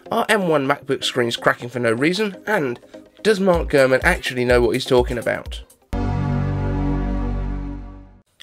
Are M1 MacBook screens cracking for no reason? And does Mark Gurman actually know what he's talking about?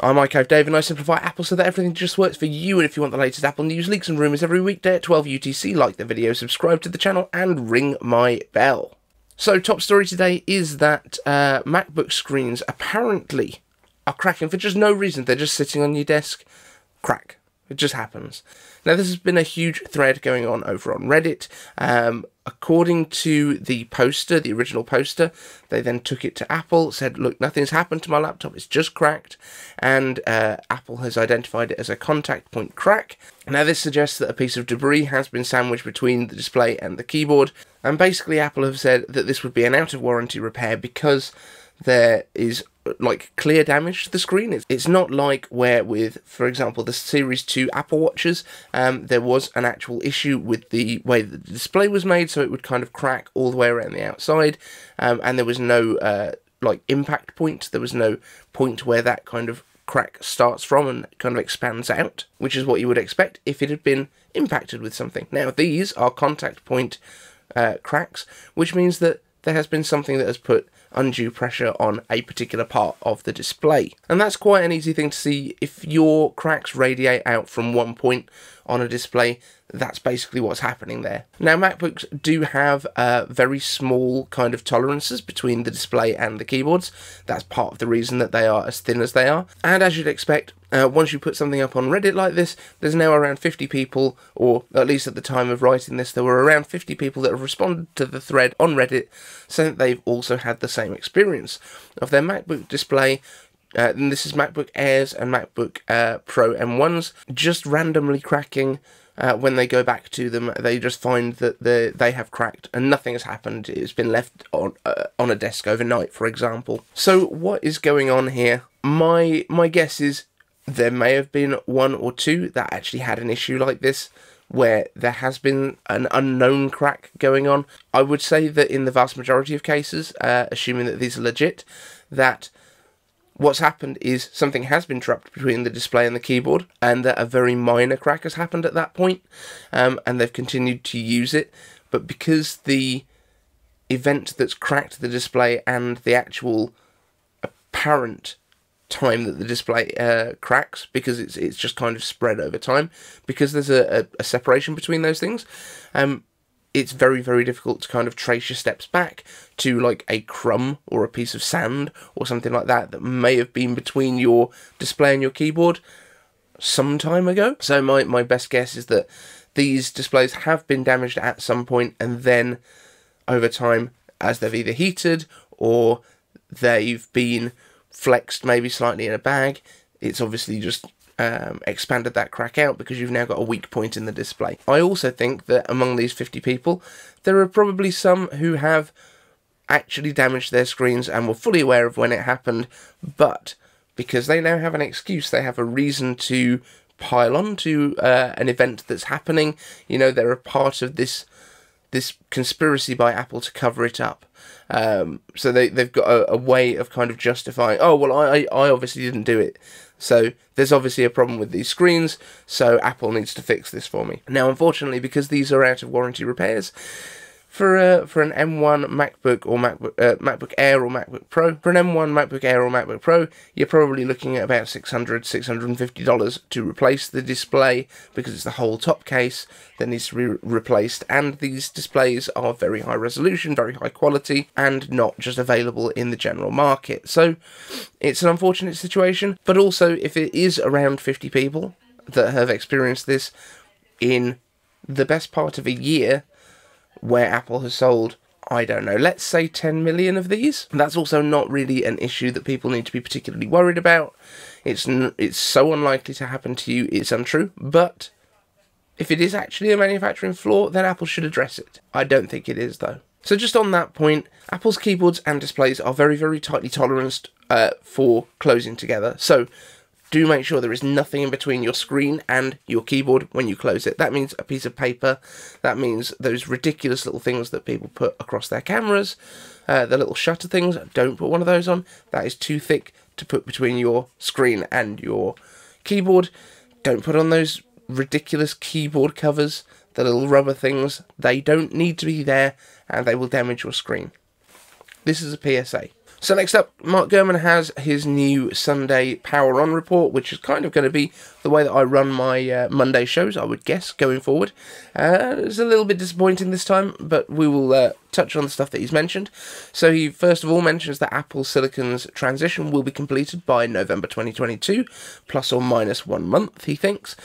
I'm iCave and I simplify Apple so that everything just works for you. And if you want the latest Apple news, leaks and rumours every weekday at 12 UTC, like the video, subscribe to the channel and ring my bell. So top story today is that MacBook screens apparently are cracking for just no reason. They're just sitting on your desk. Crack. It just happens. Now, this has been a huge thread going on over on Reddit. According to the poster, the original poster, they then took it to Apple, said, look, nothing's happened to my laptop, it's just cracked, and Apple has identified it as a contact point crack. Now, this suggests that a piece of debris has been sandwiched between the display and the keyboard, and basically Apple have said that this would be an out-of-warranty repair because there is like clear damage to the screen. It's not like where with, for example, the Series 2 Apple Watches, there was an actual issue with the way the display was made, so it would kind of crack all the way around the outside, and there was no like impact point. There was no point where that kind of crack starts from and kind of expands out, which is what you would expect if it had been impacted with something. Now, these are contact point cracks, which means that there has been something that has put undue pressure on a particular part of the display. And that's quite an easy thing to see. If your cracks radiate out from one point on a display, that's basically what's happening there. Now, MacBooks do have very small kind of tolerances between the display and the keyboards. That's part of the reason that they are as thin as they are. And as you'd expect, once you put something up on Reddit like this, there's now around 50 people, or at least at the time of writing this, there were around 50 people that have responded to the thread on Reddit saying that they've also had the same experience of their MacBook display. And this is MacBook Airs and MacBook Pro M1s just randomly cracking. When they go back to them, they just find that they have cracked and nothing has happened. It's been left on a desk overnight, for example. So what is going on here? My guess is there may have been one or two that actually had an issue like this, where there has been an unknown crack going on. I would say that in the vast majority of cases, assuming that these are legit, that what's happened is something has been trapped between the display and the keyboard, and that a very minor crack has happened at that point, and they've continued to use it. But because the event that's cracked the display and the actual apparent time that the display cracks, because it's just kind of spread over time, because there's a separation between those things, it's very, very difficult to kind of trace your steps back to like a crumb or a piece of sand or something like that that may have been between your display and your keyboard some time ago. So my best guess is that these displays have been damaged at some point, and then over time, as they've either heated or they've been flexed maybe slightly in a bag, it's obviously just expanded that crack out because you've now got a weak point in the display. I also think that among these 50 people, there are probably some who have actually damaged their screens and were fully aware of when it happened, but because they now have an excuse, they have a reason to pile on to an event that's happening. You know, they're a part of this conspiracy by Apple to cover it up. So they've got a way of kind of justifying, oh, well, I obviously didn't do it. So there's obviously a problem with these screens, so Apple needs to fix this for me. Now, unfortunately, because these are out of warranty repairs, for an M1 MacBook or MacBook Air or MacBook Pro, for an M1 MacBook Air or MacBook Pro, you're probably looking at about $600, $650 to replace the display, because it's the whole top case that needs to be replaced, and these displays are very high resolution, very high quality, and not just available in the general market. So it's an unfortunate situation, but also if it is around 50 people that have experienced this in the best part of a year, where Apple has sold, I don't know, let's say 10 million of these, that's also not really an issue that people need to be particularly worried about. It's so unlikely to happen to you, it's untrue, but if it is actually a manufacturing flaw, then Apple should address it. I don't think it is, though. So just on that point, Apple's keyboards and displays are very, very tightly toleranced for closing together. So do make sure there is nothing in between your screen and your keyboard when you close it. That means a piece of paper. That means those ridiculous little things that people put across their cameras, the little shutter things. Don't put one of those on. That is too thick to put between your screen and your keyboard. Don't put on those ridiculous keyboard covers the little rubber things, they don't need to be there, and they will damage your screen. This is a PSA. So next up, Mark Gurman has his new Sunday Power On report, which is kind of going to be the way that I run my Monday shows, I would guess, going forward. It's a little bit disappointing this time, but we will touch on the stuff that he's mentioned. So he first of all mentions that Apple Silicon's transition will be completed by November 2022, plus or minus 1 month, he thinks.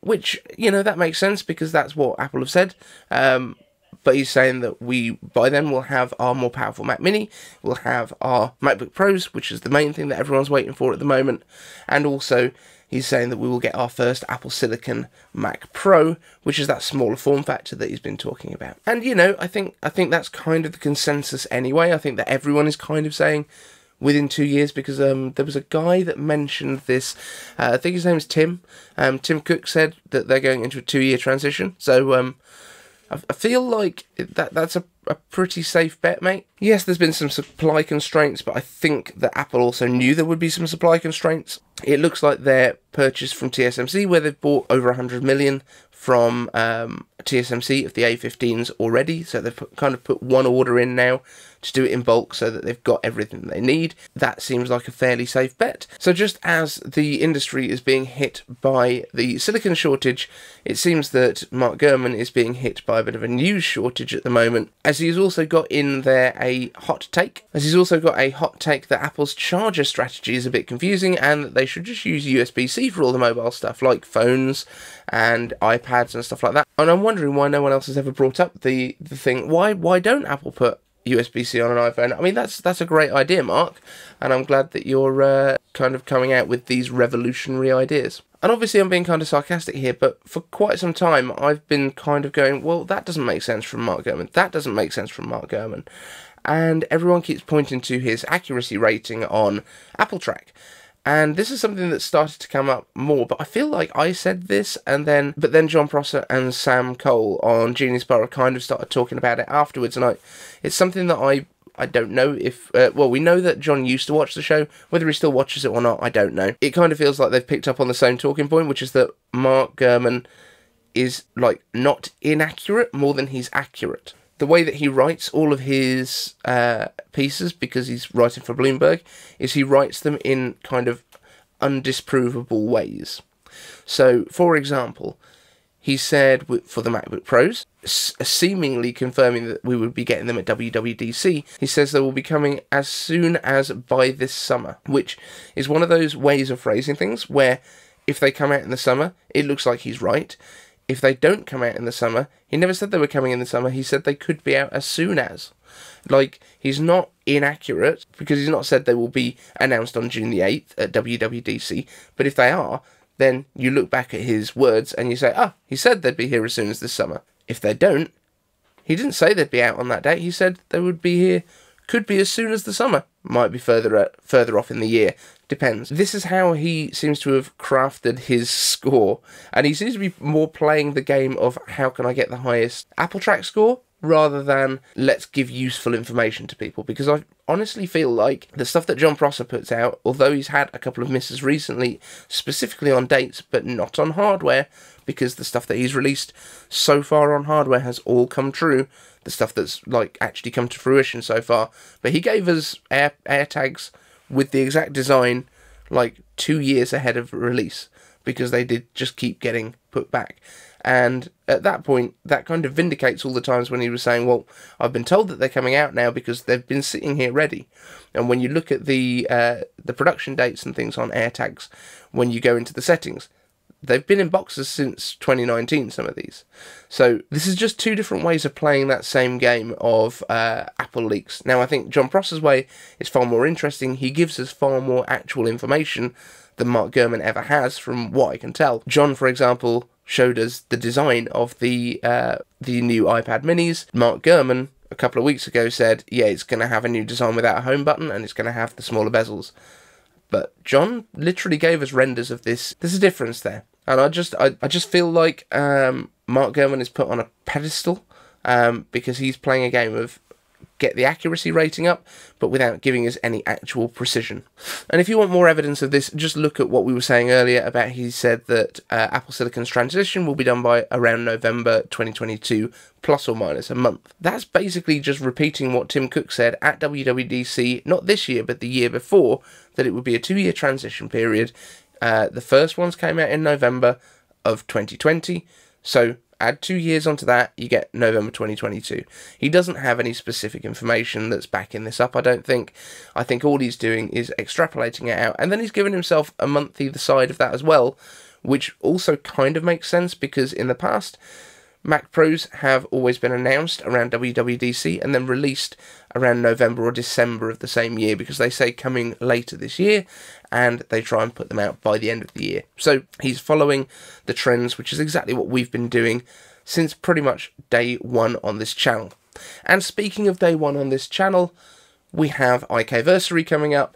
Which, you know, that makes sense because that's what Apple have said. But he's saying that we, by then, will have our more powerful Mac Mini, we'll have our MacBook Pros, which is the main thing that everyone's waiting for at the moment, and also he's saying that we will get our first Apple Silicon Mac Pro, which is that smaller form factor that he's been talking about. And, you know, I think that's kind of the consensus anyway. I think that everyone is kind of saying within 2 years, because there was a guy that mentioned this, I think his name's Tim. Tim Cook said that they're going into a 2-year transition, so I feel like that's a pretty safe bet, mate. Yes, there's been some supply constraints, but I think that Apple also knew there would be some supply constraints. It looks like their purchase from TSMC, where they've bought over 100 million from TSMC of the A15s already, so they've kind of put one order in now to do it in bulk so that they've got everything they need. That seems like a fairly safe bet. So just as the industry is being hit by the silicon shortage, it seems that Mark Gurman is being hit by a bit of a news shortage at the moment, as he's also got in there a hot take. That Apple's charger strategy is a bit confusing and that they should just use USB-C for all the mobile stuff like phones and iPads and stuff like that. And I'm wondering why no one else has ever brought up the thing, why don't Apple put USB-C on an iPhone? I mean, that's a great idea, Mark, and I'm glad that you're kind of coming out with these revolutionary ideas. And obviously I'm being kind of sarcastic here, but for quite some time I've been kind of going, well, that doesn't make sense from Mark Gurman, that doesn't make sense from Mark Gurman. And everyone keeps pointing to his accuracy rating on Apple Track. And this is something that started to come up more, but I feel like I said this, but then John Prosser and Sam Cole on Genius Bar kind of started talking about it afterwards, and it's something that I don't know if, well, we know that John used to watch the show. Whether he still watches it or not, I don't know. It kind of feels like they've picked up on the same talking point, which is that Mark Gurman is, like, not inaccurate more than he's accurate. The way that he writes all of his pieces, because he's writing for Bloomberg, is he writes them in kind of undisprovable ways. So, for example, he said for the MacBook Pros, seemingly confirming that we would be getting them at WWDC, he says they will be coming as soon as by this summer, which is one of those ways of phrasing things where if they come out in the summer, it looks like he's right. If they don't come out in the summer, he never said they were coming in the summer, he said they could be out as soon as. Like, he's not inaccurate, because he's not said they will be announced on June the 8th at WWDC, but if they are, then you look back at his words and you say, he said they'd be here as soon as this summer. If they don't, he didn't say they'd be out on that date, he said they would be here, could be as soon as the summer, might be further off in the year. Depends. This is how he seems to have crafted his score, and he seems to be more playing the game of how can I get the highest Apple Track score rather than let's give useful information to people, because I honestly feel like the stuff that John Prosser puts out, although he's had a couple of misses recently, specifically on dates but not on hardware, because the stuff that he's released so far on hardware has all come true, the stuff that's like actually come to fruition so far. But he gave us AirTags with the exact design like 2 years ahead of release, because they did just keep getting put back. And at that point, that kind of vindicates all the times when he was saying, well, I've been told that they're coming out now because they've been sitting here ready. And when you look at the production dates and things on AirTags, when you go into the settings, they've been in boxes since 2019, some of these. So this is just two different ways of playing that same game of Apple leaks. Now, I think John Prosser's way is far more interesting. He gives us far more actual information than Mark Gurman ever has, from what I can tell. John, for example, showed us the design of the new iPad minis. Mark Gurman, a couple of weeks ago, said, yeah, it's going to have a new design without a home button, and it's going to have the smaller bezels. But John literally gave us renders of this. There's a difference there. And I just feel like Mark Gurman is put on a pedestal because he's playing a game of get the accuracy rating up, but without giving us any actual precision. And if you want more evidence of this, just look at what we were saying earlier about he said that Apple Silicon's transition will be done by around November 2022, plus or minus a month. That's basically just repeating what Tim Cook said at WWDC, not this year, but the year before, that it would be a 2-year transition period. The first ones came out in November of 2020, so add 2 years onto that, you get November 2022. He doesn't have any specific information that's backing this up, I don't think. I think all he's doing is extrapolating it out, and then he's given himself a month either side of that as well, which also kind of makes sense, because in the past, Mac Pros have always been announced around WWDC and then released around November or December of the same year, because they say coming later this year, and they try and put them out by the end of the year. So he's following the trends, which is exactly what we've been doing since pretty much day one on this channel. And speaking of day one on this channel, we have IKversary coming up,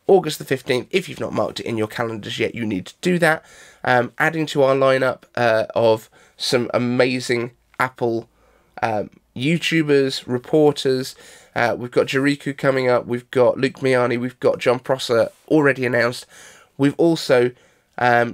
August the 15th. If you've not marked it in your calendars yet, you need to do that. Adding to our lineup of some amazing Apple YouTubers, reporters. We've got Jericho coming up, we've got Luke Miani, we've got John Prosser already announced. We've also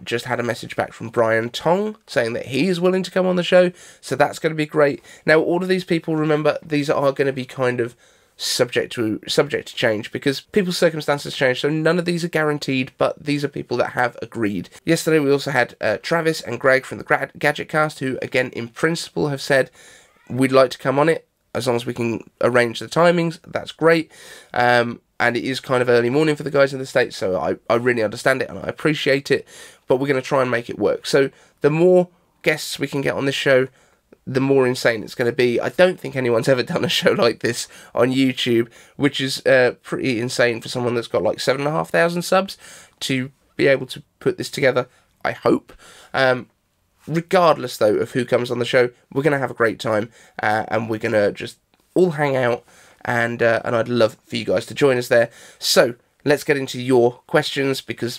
just had a message back from Brian Tong saying that he is willing to come on the show, so that's going to be great. Now, all of these people, remember, these are going to be kind of subject to change, because people's circumstances change, so none of these are guaranteed, but these are people that have agreed. Yesterday we also had Travis and Greg from the Gadget Cast, who again in principle have said we'd like to come on it as long as we can arrange the timings. That's great, and it is kind of early morning for the guys in the States, so I really understand it and I appreciate it, but we're going to try and make it work. So the more guests we can get on this show, the more insane it's going to be. I don't think anyone's ever done a show like this on YouTube, which is pretty insane for someone that's got like 7,500 subs to be able to put this together, I hope. Regardless, though, of who comes on the show, we're going to have a great time, and we're going to just all hang out, and I'd love for you guys to join us there. So let's get into your questions, because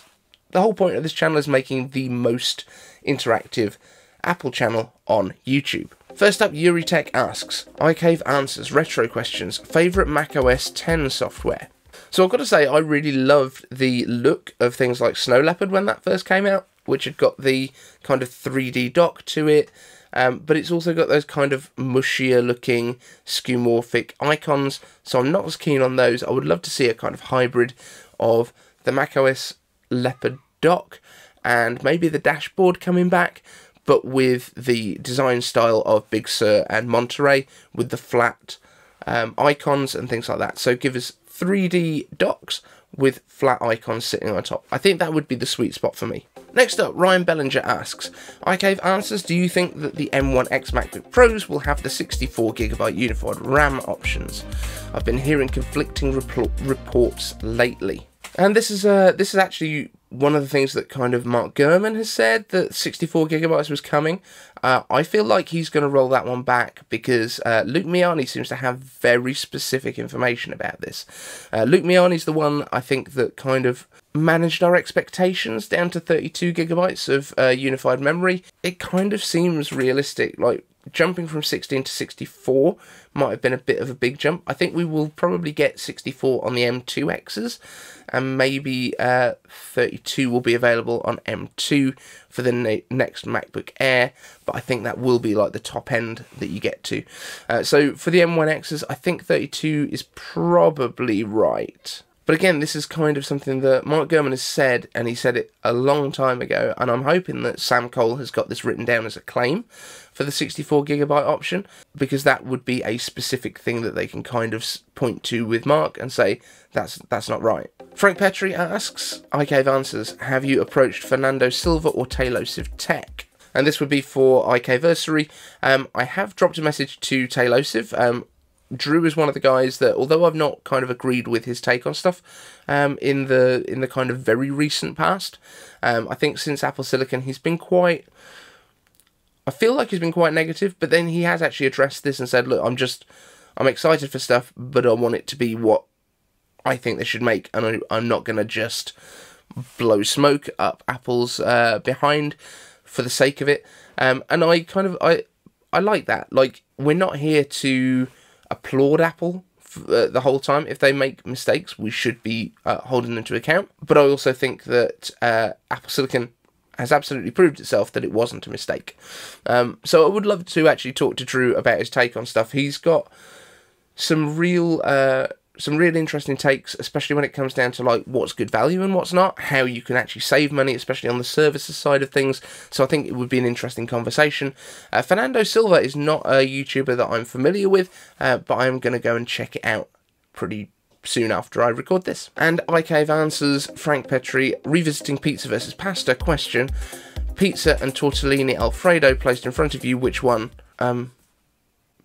the whole point of this channel is making the most interactive Apple channel on YouTube. First up, Yuri Tech asks, iCave answers retro questions, favourite macOS 10 software? So I've got to say, I really loved the look of things like Snow Leopard when that first came out, which had got the kind of 3D dock to it, but it's also got those kind of mushier looking skeuomorphic icons, so I'm not as keen on those. I would love to see a kind of hybrid of the macOS Leopard dock and maybe the dashboard coming back, but with the design style of Big Sur and Monterey, with the flat icons and things like that. So give us 3D docks with flat icons sitting on top. I think that would be the sweet spot for me. Next up, Ryan Bellinger asks, iCave answers, do you think that the M1 MacBook Pros will have the 64GB unified RAM options? I've been hearing conflicting reports lately. And this is actually one of the things that kind of Mark Gurman has said, that 64GB was coming. I feel like he's going to roll that one back, because Luke Miani seems to have very specific information about this. Luke Miani's the one, I think, that kind of managed our expectations down to 32GB of unified memory. It kind of seems realistic, like jumping from 16 to 64 might have been a bit of a big jump. I think we will probably get 64 on the M2Xs, and maybe 32 will be available on M2 for the next MacBook Air, but I think that will be like the top end that you get to. So for the M1Xs, I think 32 is probably right. But again, this is kind of something that Mark Gurman has said, and he said it a long time ago, and I'm hoping that Sam Cole has got this written down as a claim for the 64GB option, because that would be a specific thing that they can kind of point to with Mark and say, that's not right. Frank Petrie asks, iCave answers, have you approached Fernando Silva or Tailosive Tech? And this would be for iKversary. I have dropped a message to Tailosive. Drew is one of the guys that, although I've not kind of agreed with his take on stuff in the kind of very recent past, I think since Apple Silicon he's been quite, I feel like he's been quite negative, but then he has actually addressed this and said, look, I'm excited for stuff, but I want it to be what I think they should make, and I'm not going to just blow smoke up Apple's behind for the sake of it. And I like that. Like, we're not here to applaud Apple the whole time. If they make mistakes, we should be holding them to account. But I also think that Apple Silicon has absolutely proved itself that it wasn't a mistake. So I would love to actually talk to Drew about his take on stuff. He's got some real interesting takes, especially when it comes down to like what's good value and what's not, how you can actually save money, especially on the services side of things. So I think it would be an interesting conversation. Fernando Silva is not a YouTuber that I'm familiar with, but I'm going to go and check it out pretty soon after I record this. And iCave answers Frank Petri, revisiting pizza versus pasta question. Pizza and tortellini Alfredo placed in front of you, which one?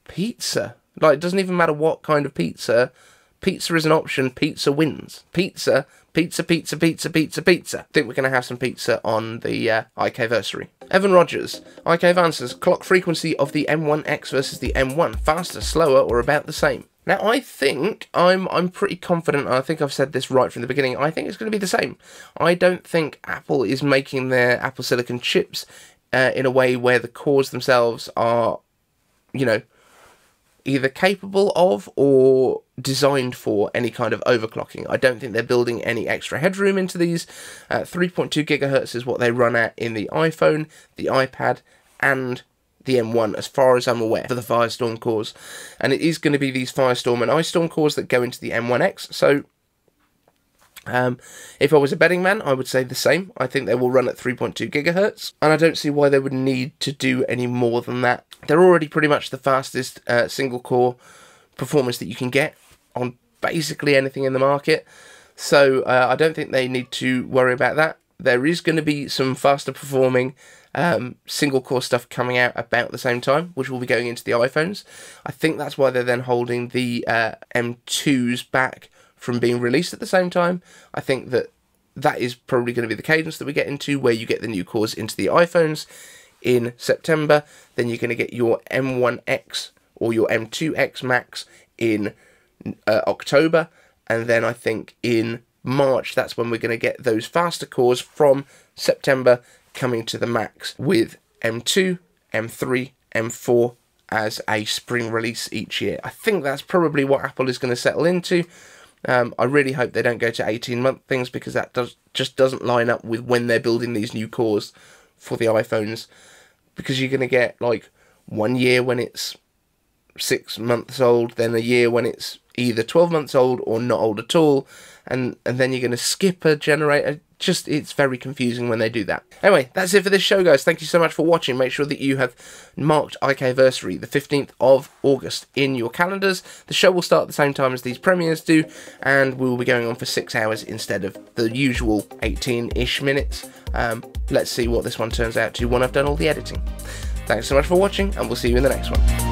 Pizza. Like, it doesn't even matter what kind of pizza. Pizza is an option, pizza wins. Pizza, pizza, pizza, pizza, pizza, pizza. I think we're going to have some pizza on the iCaversary. Evan Rogers, iCave answers, clock frequency of the M1X versus the M1, faster, slower, or about the same? Now, I think I'm pretty confident, and I think I've said this right from the beginning, I think it's going to be the same. I don't think Apple is making their Apple Silicon chips in a way where the cores themselves are, you know, either capable of or designed for any kind of overclocking. I don't think they're building any extra headroom into these. 3.2 gigahertz is what they run at in the iPhone, the iPad, and the M1, as far as I'm aware, for the Firestorm cores. And it is going to be these Firestorm and Ice Storm cores that go into the M1X. So if I was a betting man, I would say the same. I think they will run at 3.2 gigahertz, and I don't see why they would need to do any more than that. They're already pretty much the fastest single core performance that you can get on basically anything in the market. So I don't think they need to worry about that. There is going to be some faster performing single core stuff coming out about the same time, which will be going into the iPhones. I think that's why they're then holding the M2s back from being released at the same time. I think that is probably going to be the cadence that we get into, where you get the new cores into the iPhones in September, then you're going to get your M1X or your M2X Max in October, and then I think in March, that's when we're going to get those faster cores from September coming to the Max, with M2, M3, M4 as a spring release each year. I think that's probably what Apple is going to settle into. I really hope they don't go to 18-month things, because that just doesn't line up with when they're building these new cores for the iPhones, because you're going to get like 1 year when it's 6 months old, then a year when it's either 12 months old or not old at all, and then you're going to skip a generator. Just, it's very confusing when they do that. Anyway, that's it for this show, guys. Thank you so much for watching. Make sure that you have marked iCaversary, the 15th of August, in your calendars. The show will start at the same time as these premieres do, and we will be going on for 6 hours instead of the usual 18-ish minutes. Let's see what this one turns out to when I've done all the editing. Thanks so much for watching, and we'll see you in the next one.